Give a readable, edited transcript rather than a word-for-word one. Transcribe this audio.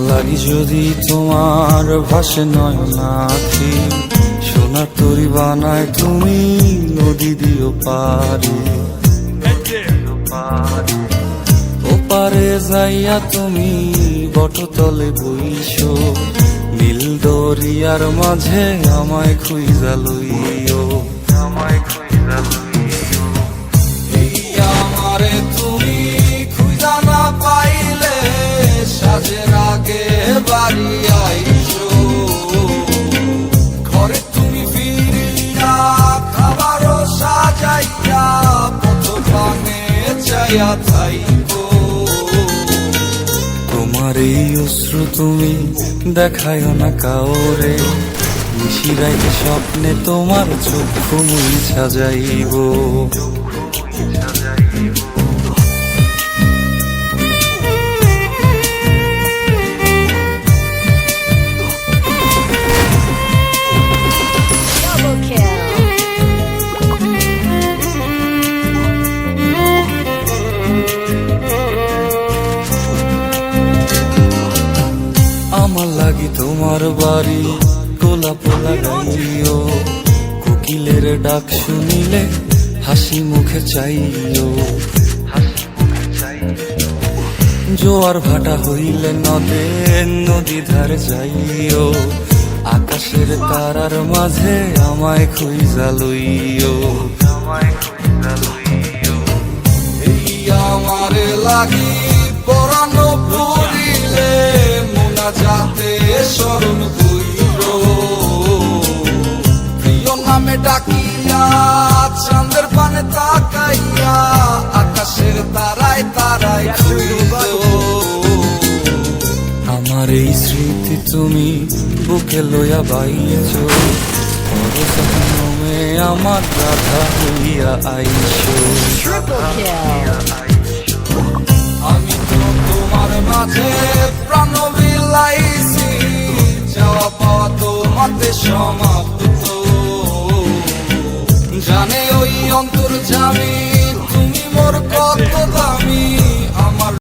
লাগি যদি তোমার ভাসে নয়নাখি, সোনার তরি বানায় তুমি নদী দিও পারে। ওপারে যাইয়া তুমি বটতলে বইসো, নীল দরিয়ার মাঝে আমায় খুঁজা লইও, আমায় খুঁজা লইও। এই আমারে তুমি খুঁজা না পাইলে সাজের আগে বাড়ি আইসো, ঘরে তুমি ফিরিয়া খাবারও সাজাইয়া পথ ভাঙে চাইয়া থাইকো। তোমার এই অশ্রু তুমি দেখায় না কাউরে, নিশিরাইতে স্বপ্নে তোমার চক্ষু মুইছা যাইব। আমার লাগি তোমার বাড়ি গোলাপ লাগাইও, কোকিলের ডাক শুনিলে হাসি মুখে চাইও। জোয়ার ভাটা হইলে নদে নদী ধারে যাইও, আকাশের তারার মাঝে আমায় খুঁজা লইও, আমায় খুঁজা লইও। এই আমারে লাগি পরানো পড়িলে যাতে স্মরণ কইর, প্রিয় নামে ডাকিয়া চাঁদের পানে তাকাইয়া আকাশের তারায় তারায় খুঁজো। আমার এই স্মৃতি তুমি বুকে লইয়া বাইছ, পরশমে আমার রাধা হইয়া আইছো। আমি তো তোমার মাঝে প্রাণ বিলাইছি, যাওয়া পাওয়া তোমাতে সমাপ্ত। জানে ওই অন্তর্যামী তুমি মোর কত দামি।